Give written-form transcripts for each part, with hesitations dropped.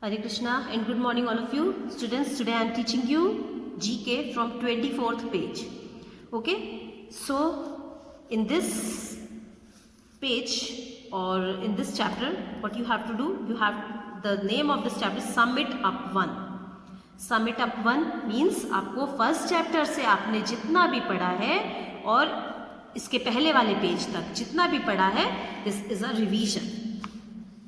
Hare Krishna and good morning all of you students. Today I am teaching you GK from 24th page. Okay, so in this page or in this chapter what you have to do, you have the name of this chapter sum it up one. Sum it up one means आपको first chapter से आपने जितना भी पढ़ा है और इसके पहले वाले पेज तक जितना भी पढ़ा है दिस इज अ रिवीजन.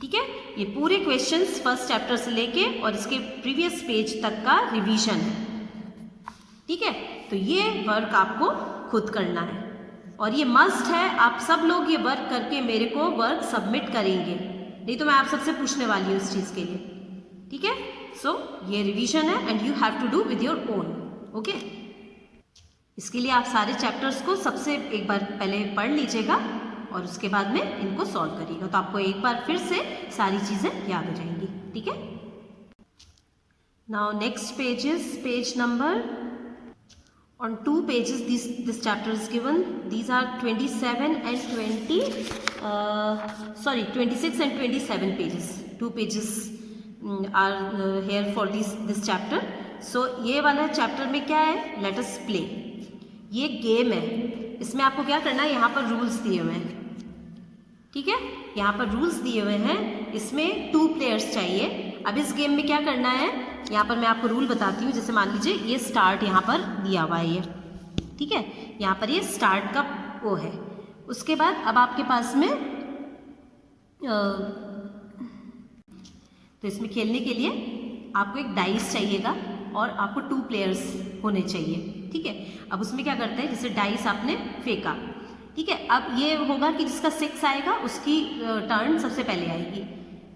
ठीक है, ये पूरे क्वेश्चंस फर्स्ट चैप्टर से लेके और इसके प्रीवियस पेज तक का रिवीजन है. ठीक है, तो ये वर्क आपको खुद करना है और ये मस्ट है. आप सब लोग ये वर्क करके मेरे को वर्क सबमिट करेंगे, नहीं तो मैं आप सबसे पूछने वाली हूँ इस चीज़ के लिए. ठीक है, सो ये रिवीजन है and you have to do with your own. Okay, इसके लिए आप सारे चैप्टर्स को सबसे एक बार पहले पढ़ लीजिएगा और उसके बाद में इनको सॉल्व करिएगा, तो आपको एक बार फिर से सारी चीज़ें याद हो जाएंगी. ठीक है, now next page is page number on 2 pages this chapter is given. These are 27 and 26 and 27 pages. 2 pages are here for this chapter. So ये वाला चैप्टर में क्या है, let us play. ये गेम है, इसमें आपको क्या करना है, यहाँ पर रूल्स दिए हुए हैं. ठीक है, यहाँ पर रूल्स दिए हुए हैं, इसमें 2 प्लेयर्स चाहिए. अब इस गेम में क्या करना है, यहाँ पर मैं आपको रूल बताती हूँ. जैसे मान लीजिए ये स्टार्ट यहाँ पर दिया हुआ है ये. ठीक है, यहाँ पर ये स्टार्ट का वो है. उसके बाद अब आपके पास में तो इसमें खेलने के लिए आपको एक डाइस चाहिएगा और आपको 2 प्लेयर्स होने चाहिए. ठीक है, अब उसमें क्या करते हैं, जैसे डाइस आपने फेंका. ठीक है, अब ये होगा कि जिसका 6 आएगा उसकी टर्न सबसे पहले आएगी.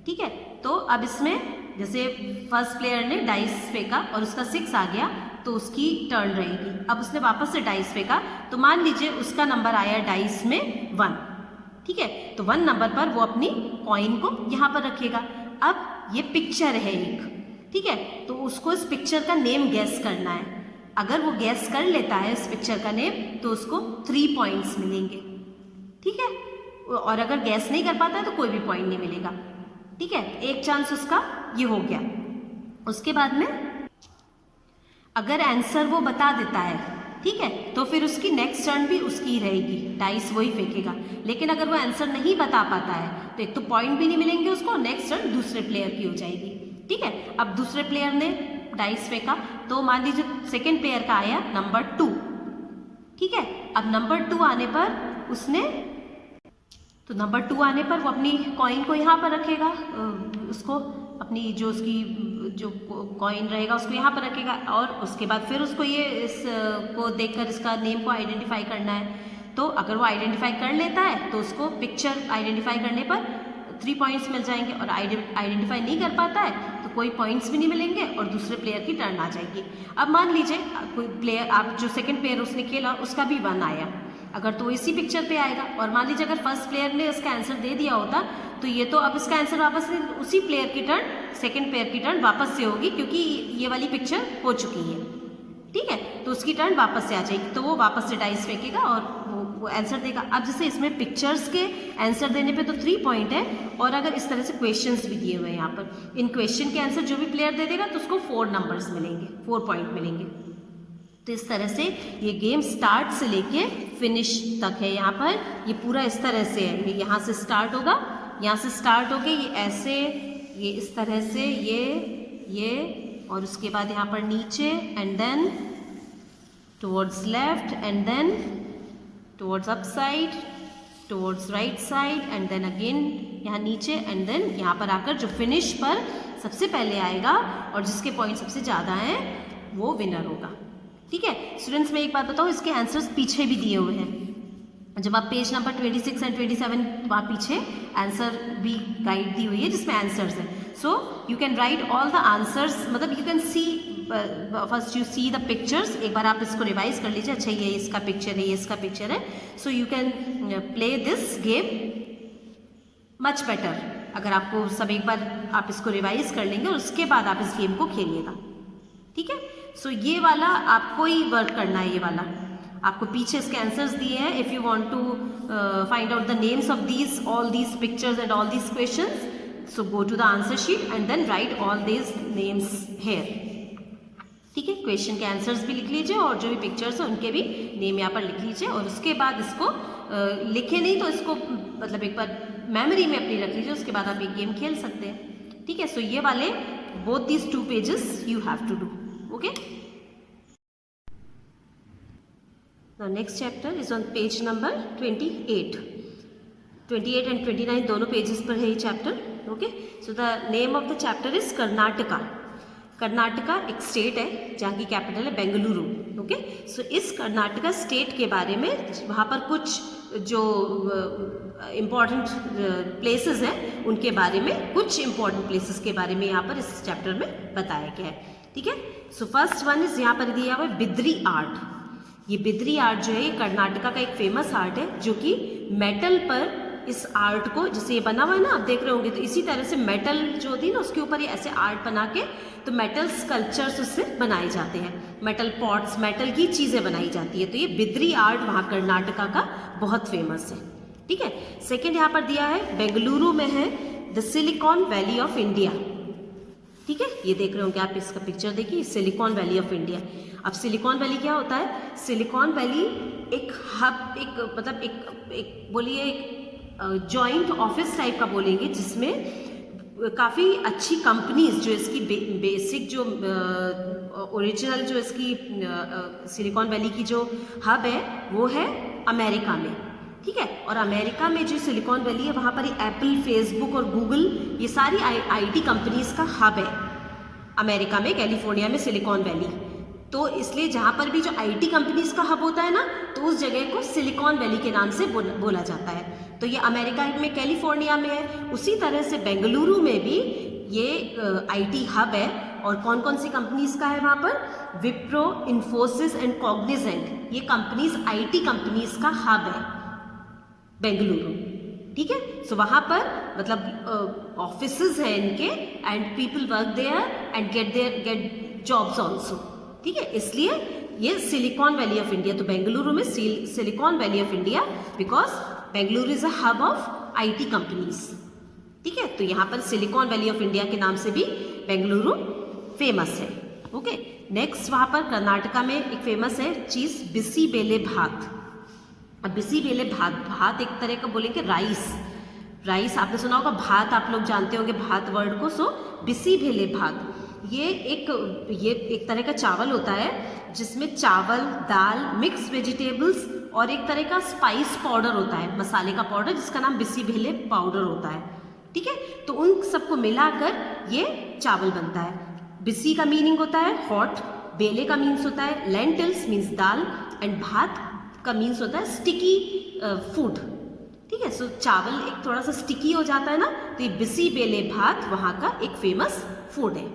ठीक है, तो अब इसमें जैसे फर्स्ट प्लेयर ने डाइस फेंका और उसका 6 आ गया तो उसकी टर्न रहेगी. अब उसने वापस से डाइस फेंका तो मान लीजिए उसका नंबर आया डाइस में 1. ठीक है, तो 1 नंबर पर वो अपनी कॉइन को यहाँ पर रखेगा. अब ये पिक्चर है एक. ठीक है, तो उसको इस पिक्चर का नेम गैस करना है. अगर वो गैस कर लेता है इस पिक्चर का नेम तो उसको 3 पॉइंट्स मिलेंगे. ठीक है, और अगर गैस नहीं कर पाता है तो कोई भी पॉइंट नहीं मिलेगा. ठीक है, एक चांस उसका ये हो गया. उसके बाद में अगर आंसर वो बता देता है, ठीक है, तो फिर उसकी नेक्स्ट टर्न भी उसकी ही रहेगी, डाइस वही फेंकेगा. लेकिन अगर वो आंसर नहीं बता पाता है तो एक तो पॉइंट भी नहीं मिलेंगे उसको, नेक्स्ट टर्न दूसरे प्लेयर की हो जाएगी. ठीक है, अब दूसरे प्लेयर ने डाइस फेंका तो मान लीजिए सेकेंड प्लेयर का आया नंबर 2. ठीक है, अब नंबर 2 आने पर उसने तो नंबर 2 आने पर वो अपनी कॉइन को यहाँ पर रखेगा, उसको अपनी जो उसकी जो कॉइन रहेगा उसको यहाँ पर रखेगा. और उसके बाद फिर उसको ये इसको देखकर इसका नेम को आइडेंटिफाई करना है. तो अगर वो आइडेंटिफाई कर लेता है तो उसको पिक्चर आइडेंटिफाई करने पर 3 पॉइंट्स मिल जाएंगे और आइडेंटिफाई नहीं कर पाता है तो कोई पॉइंट्स भी नहीं मिलेंगे और दूसरे प्लेयर की टर्न आ जाएगी. अब मान लीजिए कोई प्लेयर, आप जो सेकंड प्लेयर उसने खेला उसका भी 1 आया, अगर तो इसी पिक्चर पे आएगा. और मान लीजिए अगर फर्स्ट प्लेयर ने इसका आंसर दे दिया होता तो ये तो अब इसका आंसर वापस से उसी प्लेयर की टर्न, सेकंड प्लेयर की टर्न वापस से होगी क्योंकि ये वाली पिक्चर हो चुकी है. ठीक है, तो उसकी टर्न वापस से आ जाएगी, तो वो वापस से डाइस फेंकेगा और वो आंसर देगा. अब जैसे इसमें पिक्चर्स के आंसर देने पे तो 3 पॉइंट है और अगर इस तरह से क्वेश्चंस भी दिए हुए हैं यहाँ पर, इन क्वेश्चन के आंसर जो भी प्लेयर दे देगा तो उसको 4 नंबर्स मिलेंगे, 4 पॉइंट मिलेंगे. तो इस तरह से ये गेम स्टार्ट से लेके फिनिश तक है. यहाँ पर ये पूरा इस तरह से है, ये यहाँ से स्टार्ट होगा, यहाँ से स्टार्ट होके ये ऐसे, ये इस तरह से, ये और उसके बाद यहाँ पर नीचे and then towards left and then towards up side, towards right side and then again यहाँ नीचे एंड देन यहाँ पर आकर जो फिनिश पर सबसे पहले आएगा और जिसके पॉइंट सबसे ज़्यादा हैं वो विनर होगा. ठीक है स्टूडेंट्स, मैं एक बात बताऊँ, इसके आंसर्स पीछे भी दिए हुए हैं. जब आप पेज नंबर 26 एंड 27 वहाँ पीछे आंसर भी गाइड दी हुई है जिसमें आंसर्स हैं. So you can write all the answers, मतलब you can see first you see the pictures. एक बार आप इसको रिवाइज कर लीजिए, अच्छा ये इसका पिक्चर है, ये इसका पिक्चर है. सो you can play this game much better. अगर आपको सब एक बार आप इसको रिवाइज कर लेंगे और उसके बाद आप इस गेम को खेलिएगा. ठीक है, सो ये वाला आपको ही वर्क करना है. ये वाला आपको पीछे इसके आंसर्स दिए हैं. If you want to find out the names of these all these pictures and all these questions, so go to the answer sheet and then write all these names here. ठीक है, question के answers भी लिख लीजिए और जो भी pictures हैं उनके भी नेम यहाँ पर लिख लीजिए, और उसके बाद इसको लिखे नहीं तो इसको मतलब एक बार मेमोरी में अपनी रख लीजिए, उसके बाद आप एक गेम खेल सकते हैं। ठीक है, सो ये वाले both these 2 pages you have to do. Okay, now next chapter is on page number 28 and 29 दोनों पेजेस पर है ये chapter. Okay, so the name of the chapter is Karnataka. Karnataka एक स्टेट है जहाँ की कैपिटल है बेंगलुरु। ओके, सो इस कर्नाटका स्टेट के बारे में वहाँ पर कुछ जो इम्पॉर्टेंट प्लेसेस हैं उनके बारे में, कुछ इम्पॉर्टेंट प्लेसेस के बारे में यहाँ पर इस चैप्टर में बताया गया है। ठीक है, सो फर्स्ट वन इज यहाँ पर दिया हुआ है बिद्री आर्ट। ये बिद्री आर्ट जो है ये कर्नाटका का एक फेमस आर्ट है जो कि मेटल पर इस आर्ट को, जैसे ये बना हुआ है ना आप देख रहे होंगे, तो इसी तरह से मेटल जो होती है ना उसके ऊपर ये ऐसे आर्ट बना के तो मेटल स्कल्पचर्स उससे बनाए जाते हैं, मेटल पॉट्स, मेटल की चीज़ें बनाई जाती है। तो ये बिद्री आर्ट वहाँ कर्नाटका का बहुत फेमस है। ठीक है, सेकेंड यहाँ पर दिया है बेंगलुरु में है the silicon valley of India. ठीक है, ये देख रहे होंगे आप, इसका पिक्चर देखिए, सिलिकॉन वैली ऑफ इंडिया। अब सिलिकॉन वैली क्या होता है? सिलिकॉन वैली एक हब, एक मतलब एक बोलिए एक जॉइंट ऑफिस टाइप का बोलेंगे, जिसमें काफ़ी अच्छी कंपनीज जो इसकी बेसिक जो ओरिजिनल जो इसकी सिलिकॉन वैली की जो हब है वो है अमेरिका में। ठीक है, और अमेरिका में जो सिलिकॉन वैली है वहाँ पर एप्पल, फेसबुक और गूगल, ये सारी आईटी कंपनीज का हब है अमेरिका में, कैलिफोर्निया में सिलिकॉन वैली। तो इसलिए जहाँ पर भी जो आईटी कंपनीज का हब होता है ना, तो उस जगह को सिलिकॉन वैली के नाम से बोला जाता है। तो ये अमेरिका में कैलिफोर्निया में है। उसी तरह से बेंगलुरु में भी ये आईटी हब है, और कौन कौन सी कंपनीज का है वहाँ पर? विप्रो, इन्फोसिस एंड कॉग्निजेंट, ये कंपनीज आईटी कंपनीज का हब है बेंगलुरु। ठीक है, सो वहाँ पर मतलब ऑफिसेज हैं इनके, and people work there and get jobs also. ठीक है, इसलिए ये सिलिकॉन वैली ऑफ इंडिया। तो बेंगलुरु में silicon valley of India because Bengaluru is a hub of IT companies. ठीक है, तो यहाँ पर सिलिकॉन वैली ऑफ इंडिया के नाम से भी बेंगलुरु फेमस है। ओके, नेक्स्ट वहाँ पर कर्नाटका में एक फेमस है चीज बिसी बेले भात। अब बिसी बेले भात एक तरह का बोलेंगे राइस आपने सुना होगा, भात आप लोग जानते होंगे भात वर्ड को। सो बिसी बेले भात ये एक तरह का चावल होता है जिसमें चावल, दाल, मिक्स वेजिटेबल्स और एक तरह का स्पाइस पाउडर होता है, मसाले का पाउडर, जिसका नाम बिसी बेले पाउडर होता है। ठीक है, तो उन सबको मिलाकर ये चावल बनता है। बिसी का मीनिंग होता है हॉट, बेले का मीन्स होता है लेंटिल्स मीन्स दाल, एंड भात का मीन्स होता है स्टिकी फूड। ठीक है, सो चावल एक थोड़ा सा स्टिकी हो जाता है ना, तो ये बिसी बेले भात वहाँ का एक फेमस फूड है।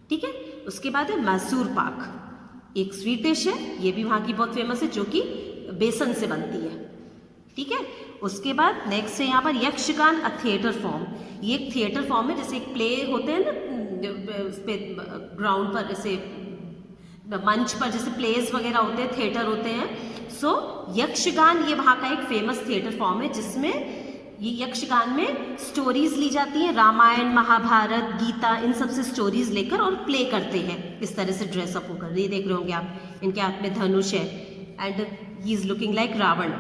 ठीक है, उसके बाद है मैसूर पाक, एक स्वीट डिश है, ये भी वहाँ की बहुत फेमस है, जो कि बेसन से बनती है। ठीक है, उसके बाद नेक्स्ट है यहाँ पर यक्षगान, अ थिएटर फॉर्म। ये एक थिएटर फॉर्म है, जैसे एक प्ले होते हैं ना उस पे ग्राउंड पर, जैसे मंच पर जैसे प्लेस वगैरह होते हैं, थिएटर होते हैं। सो यक्षगान ये वहाँ का एक फेमस थिएटर फॉर्म है, जिसमें ये यक्षगान में स्टोरीज ली जाती हैं, रामायण, महाभारत, गीता, इन सब से स्टोरीज लेकर और प्ले करते हैं इस तरह से ड्रेसअप होकर। ये देख रहे होंगे आप, इनके हाथ में धनुष है and he is looking like Ravan,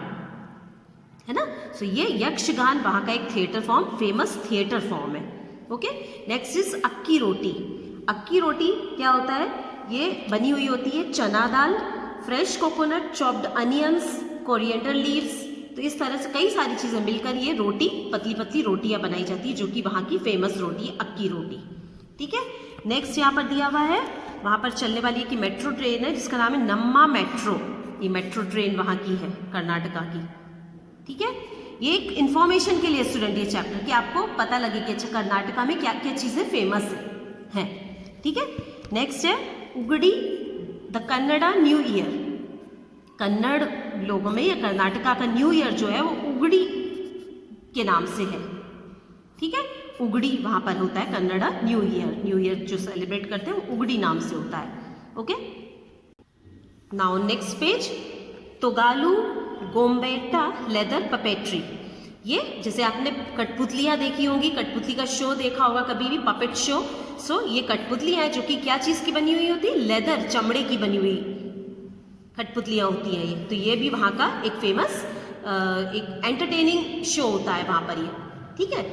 है ना। सो ये यक्षगान वहाँ का एक theatre form, famous theatre form है। Okay, next is akki roti. Akki roti क्या होता है? ये बनी हुई होती है चना दाल, fresh coconut, chopped onions, coriander leaves, तो इस तरह से कई सारी चीज़ें मिलकर ये रोटी, पतली पतली रोटियां बनाई जाती है, जो कि वहाँ की फेमस रोटी है अक्की रोटी। ठीक है, नेक्स्ट यहाँ पर दिया हुआ है, वहाँ पर चलने वाली एक मेट्रो ट्रेन है जिसका नाम है नम्मा मेट्रो। ये मेट्रो ट्रेन वहाँ की है, कर्नाटका की। ठीक है, ये एक इन्फॉर्मेशन के लिए स्टूडेंट ये चैप्टर, कि आपको पता लगे कि अच्छा कर्नाटका में क्या क्या चीज़ें फेमस हैं। ठीक है, नेक्स्ट है Ugadi, the Kannada new year. Kannada लोगों में या कर्नाटका का न्यू ईयर जो है वो उगड़ी के नाम से है। ठीक है, उगड़ी वहाँ पर होता है कन्नड़ा न्यू ईयर जो सेलिब्रेट करते हैं वो उगड़ी नाम से होता है। Okay, now next page, Togalu Gombeyata leather puppetry. ये जैसे आपने कठपुतलियाँ देखी होंगी, कठपुतली का शो देखा होगा कभी भी, पपेट शो। सो ये कठपुतली है जो कि क्या चीज़ की बनी हुई होती है, लेदर, चमड़े की बनी हुई कठपुतलियाँ होती हैं ये। तो ये भी वहाँ का एक फेमस एक एंटरटेनिंग शो होता है वहाँ पर ये, ठीक है।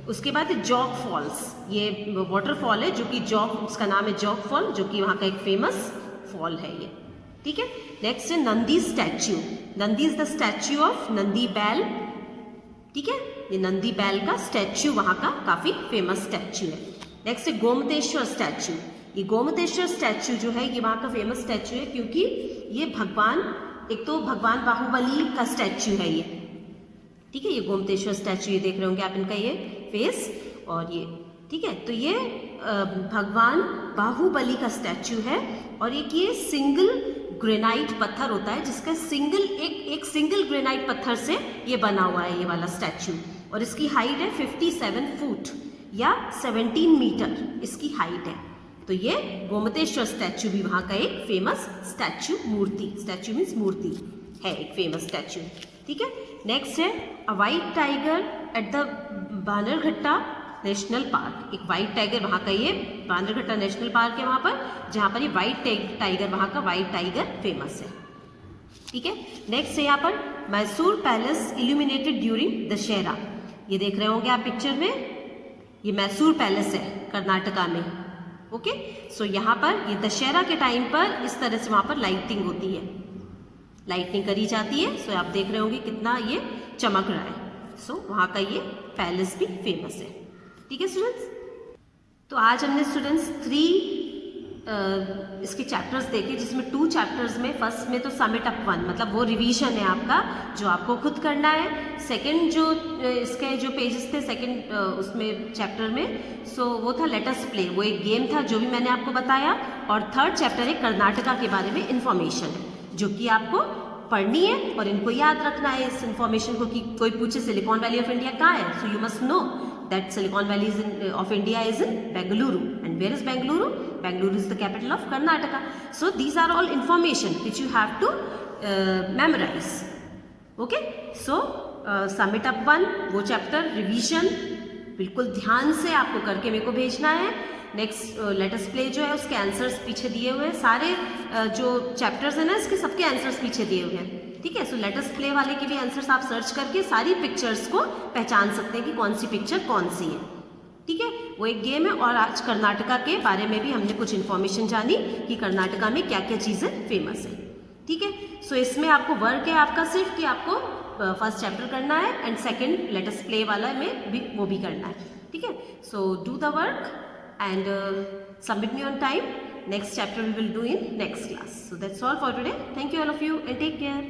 उसके बाद जॉग फॉल्स, ये वाटरफॉल है जो कि जॉग, उसका नाम है जॉग फॉल, जो कि वहाँ का एक फेमस फॉल है ये, ठीक है। नेक्स्ट है Nandi statue. Nandi is the statue of Nandi बैल, ठीक है। ये नंदी बैल का स्टैच्यू वहाँ का काफ़ी फेमस स्टैच्यू है। नेक्स्ट है गोमतेश्वर स्टैच्यू। ये गोमतेश्वर स्टैच्यू जो है ये वहाँ का फेमस स्टैच्यू है, क्योंकि ये भगवान, एक तो भगवान बाहुबली का स्टैच्यू है ये, ठीक है। ये गोमतेश्वर स्टैच्यू ये देख रहे होंगे आप, इनका ये फेस और ये, ठीक है। तो ये भगवान बाहुबली का स्टैच्यू है, और एक ये सिंगल ग्रेनाइट पत्थर होता है, जिसका सिंगल एक सिंगल ग्रेनाइट पत्थर से ये बना हुआ है ये वाला स्टैच्यू, और इसकी हाइट है 57 फुट या 17 मीटर इसकी हाइट है। तो ये गोमतेश्वर स्टैच्यू भी वहाँ का एक फेमस स्टैच्यू, मूर्ति, स्टैच्यू मीन्स मूर्ति है, एक फेमस स्टैच्यू, ठीक है। नेक्स्ट है a white tiger at the Bannerghatta national park. एक वाइट टाइगर वहाँ का ये बानरघट्टा नेशनल पार्क है वहाँ पर, जहाँ पर ये वाइट टाइगर, वहाँ का वाइट टाइगर फेमस है, ठीक है। नेक्स्ट है यहाँ पर Mysore palace illuminated during Dussehra. ये देख रहे होंगे आप पिक्चर में, ये मैसूर पैलेस है कर्नाटका में, ओके। सो यहाँ पर ये दशहरा के टाइम पर इस तरह से वहाँ पर लाइटिंग होती है, लाइटिंग करी जाती है। सो आप देख रहे होंगे कितना ये चमक रहा है। सो वहाँ का ये पैलेस भी फेमस है, ठीक है स्टूडेंट्स। तो आज हमने स्टूडेंट्स 3 इसके चैप्टर्स देखे, जिसमें 2 चैप्टर्स में, फर्स्ट में तो समिट अप 1 मतलब वो रिवीजन है आपका जो आपको खुद करना है। सेकंड जो इसके जो पेजेस थे सेकंड उसमें चैप्टर में, सो वो था लेट अस प्ले, वो एक गेम था जो भी मैंने आपको बताया। और थर्ड चैप्टर है कर्नाटका के बारे में इंफॉर्मेशन, जो कि आपको पढ़नी है और इनको याद रखना है इस इंफॉर्मेशन को, कि कोई पूछे सिलिकॉन वैली ऑफ इंडिया कहाँ है, so you must know that Silicon Valley of India is in Bengaluru. And where is Bengaluru? Bengaluru is the capital of Karnataka. So these are all information which you have to memorize. Okay? So sum it up 1, वो chapter revision बिल्कुल ध्यान से आपको करके मेरे को भेजना है। नेक्स्ट लेट अस प्ले जो है उसके आंसर्स पीछे दिए हुए हैं, सारे जो चैप्टर्स हैं ना इसके सबके आंसर्स पीछे दिए हुए हैं, ठीक है। सो लेट अस प्ले वाले के भी आंसर्स आप सर्च करके सारी पिक्चर्स को पहचान सकते हैं कि कौन सी पिक्चर कौन सी है, ठीक है। वो एक गेम है। और आज कर्नाटका के बारे में भी हमने कुछ इन्फॉर्मेशन जानी कि कर्नाटका में क्या क्या चीज़ें फेमस है, ठीक है। सो इसमें आपको वर्क है आपका सिर्फ कि आपको फर्स्ट चैप्टर करना है, and second let us play वाला में भी वो भी करना है, ठीक है। So do the work and submit me on time. Next chapter we will do in next class. So that's all for today. Thank you all of you and take care.